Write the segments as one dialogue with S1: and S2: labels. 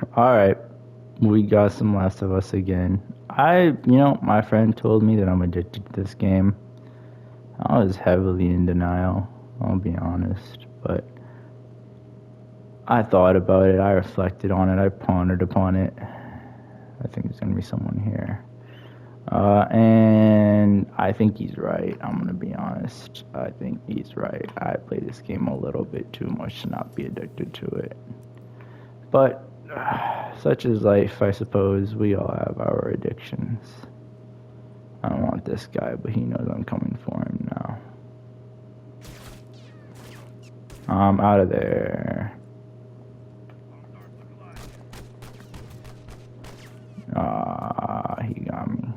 S1: Alright, we got some Last of Us again. My friend told me that I'm addicted to this game. I was heavily in denial, I'll be honest, but I thought about it, I reflected on it, I pondered upon it. I think there's gonna be someone here. And I think he's right, I'm gonna be honest. I think he's right. I play this game a little bit too much to not be addicted to it. But such is life, I suppose. We all have our addictions. I don't want this guy, but he knows I'm coming for him now. I'm out of there. He got me.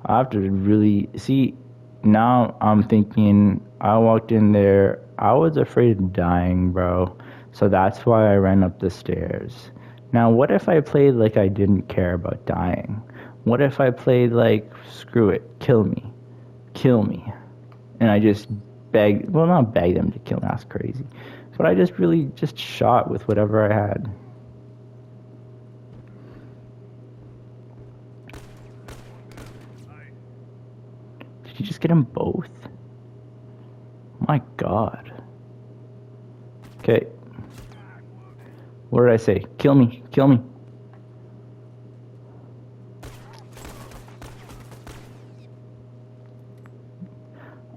S1: I have to really see. Now I'm thinking. I walked in there. I was afraid of dying, bro. So that's why I ran up the stairs. Now, what if I played like I didn't care about dying? What if I played like, screw it, kill me, and I just begged, well, not begged them to kill me, that's crazy, but I just really just shot with whatever I had. Did you just get them both? My God. Okay. What did I say? Kill me, kill me.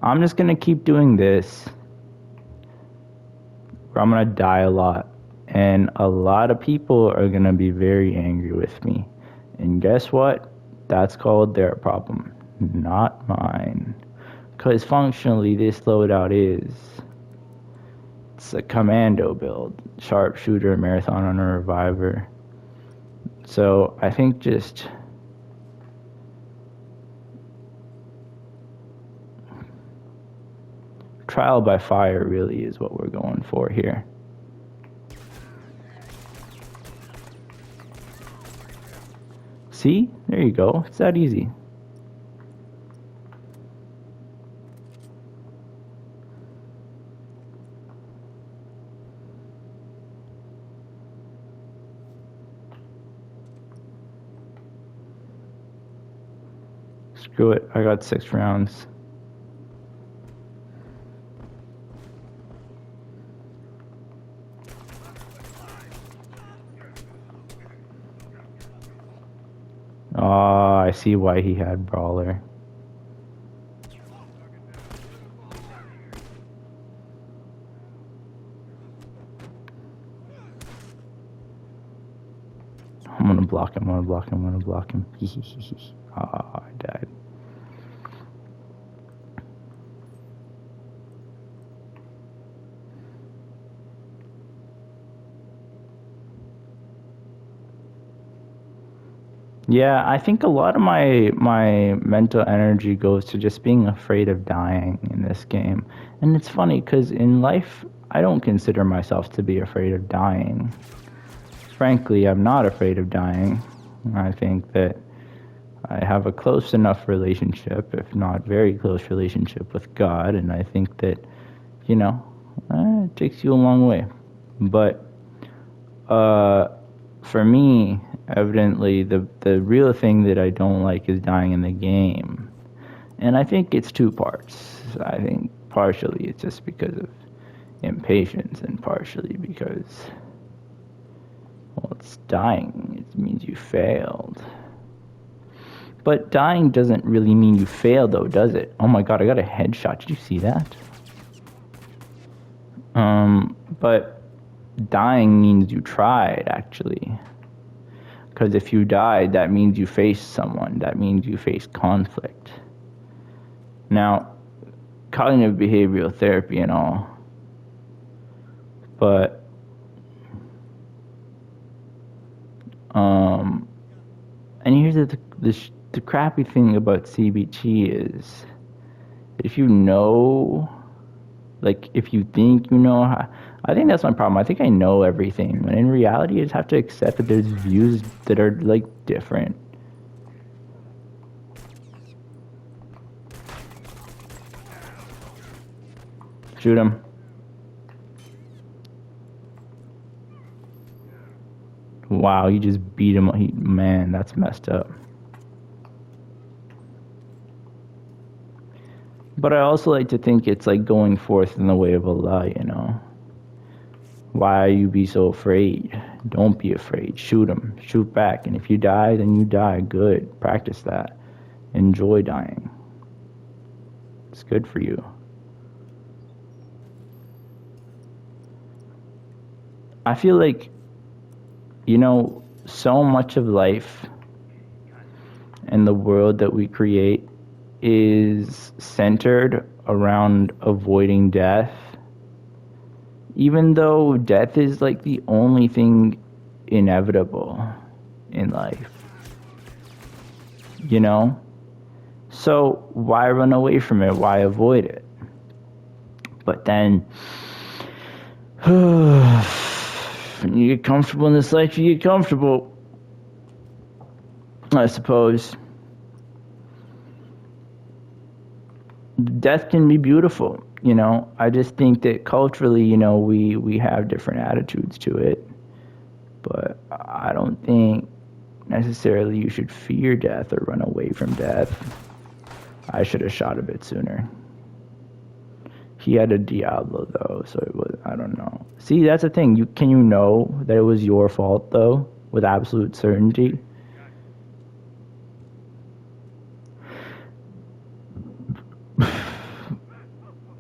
S1: I'm just gonna keep doing this, or I'm gonna die a lot. And a lot of people are gonna be very angry with me. And guess what? That's called their problem, not mine. Because functionally, this loadout it's a commando build. Sharpshooter, marathon runner, reviver. So I think just trial by fire really is what we're going for here. See? There you go. It's that easy. Screw it. I got 6 rounds. Oh, I see why he had Brawler. I'm gonna block him, I'm gonna block him, I'm gonna block him. Ah, I died. Yeah, I think a lot of my mental energy goes to just being afraid of dying in this game. And it's funny because in life, I don't consider myself to be afraid of dying. Frankly, I'm not afraid of dying. I think that I have a close enough relationship, if not very close relationship with God, and I think that, it takes you a long way. But for me, evidently, the real thing that I don't like is dying in the game. And I think it's 2 parts. I think partially it's just because of impatience, and partially because, well, it's dying. It means you failed. But dying doesn't really mean you failed, though, does it? Oh my God, I got a headshot. Did you see that? But dying means you tried, actually. Because if you died, that means you faced someone. That means you faced conflict. Now, cognitive behavioral therapy and all, but and here's the crappy thing about CBT is if you know, like if you think you know how, I think that's my problem. I think I know everything, when in reality I just have to accept that there's views that are like different. Shoot him. Wow, you just beat him. Man, that's messed up. But I also like to think it's like going forth in the way of Allah, you know. Why you be so afraid? Don't be afraid. Shoot him. Shoot back. And if you die, then you die. Good. Practice that. Enjoy dying. It's good for you. I feel like, you know, so much of life and the world that we create is centered around avoiding death. Even though death is like the only thing inevitable in life. You know? So why run away from it? Why avoid it? But then you get comfortable in this life, you get comfortable. I suppose. Death can be beautiful, you know. I just think that culturally, you know, we have different attitudes to it. But I don't think necessarily you should fear death or run away from death. I should have shot a bit sooner. He had a Diablo though, so it was, I don't know. See, that's the thing. Can you know that it was your fault though, with absolute certainty?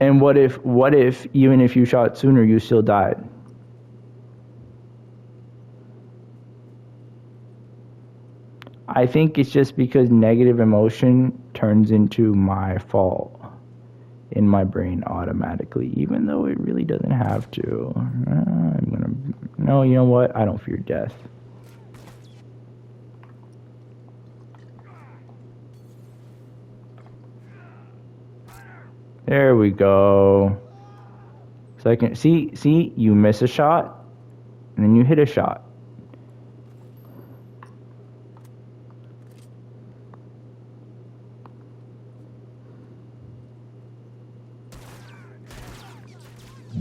S1: And what if even if you shot sooner, you still died? I think it's just because negative emotion turns into my fault in my brain automatically, even though it really doesn't have to. No, you know what? I don't fear death. There we go. So I can see you miss a shot, and then you hit a shot.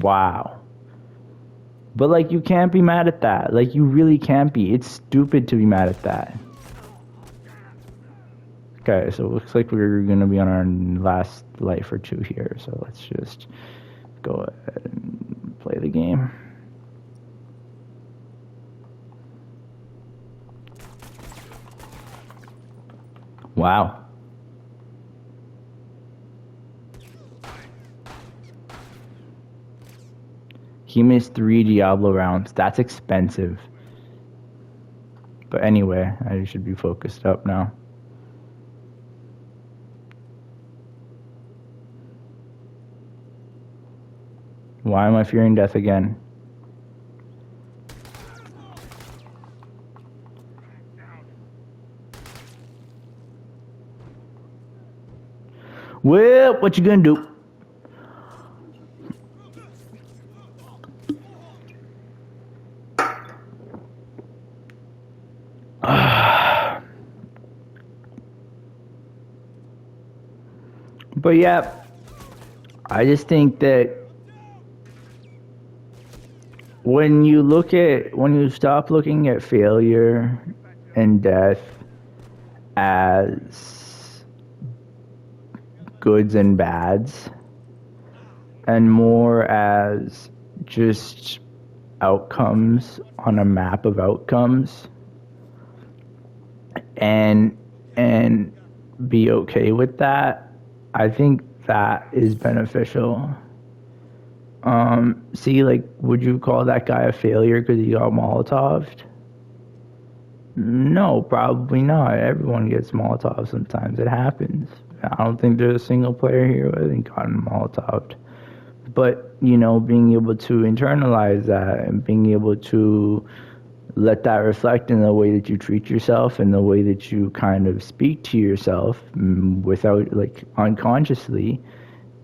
S1: Wow. But like you can't be mad at that. Like you really can't be. It's stupid to be mad at that. Okay, so it looks like we're gonna be on our last life or two here. So let's just go ahead and play the game. Wow. He missed 3 Diablo rounds. That's expensive. But anyway, I should be focused up now. Why am I fearing death again? Well, what you gonna do? But yeah, I just think that when you stop looking at failure and death as goods and bads, and more as just outcomes on a map of outcomes, and be okay with that, I think that is beneficial. See, like, would you call that guy a failure because he got Molotov'd? No, probably not. Everyone gets Molotov sometimes. It happens. I don't think there's a single player here who hasn't gotten Molotov'd. But, you know, being able to internalize that and being able to let that reflect in the way that you treat yourself and the way that you kind of speak to yourself without, like, unconsciously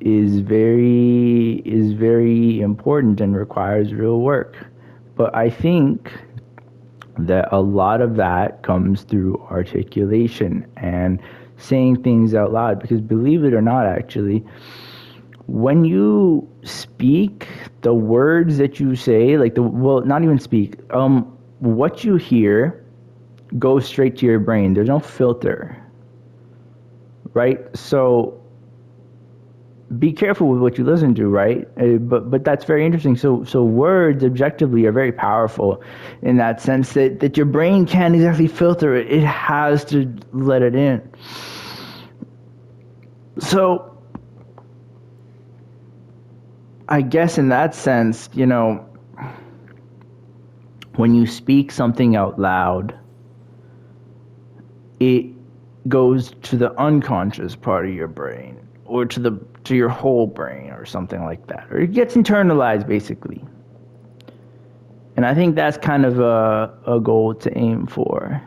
S1: is very important and requires real work. But I think that a lot of that comes through articulation and saying things out loud, because believe it or not, actually, when you speak, the words that you say, like not even speak, what you hear goes straight to your brain. There's no filter, right? So be careful with what you listen to, right? But that's very interesting. So words objectively are very powerful in that sense that your brain can't exactly filter it. It has to let it in. So I guess in that sense, you know, when you speak something out loud, it goes to the unconscious part of your brain, or to your whole brain, or something like that, or it gets internalized basically. And I think that's kind of a goal to aim for.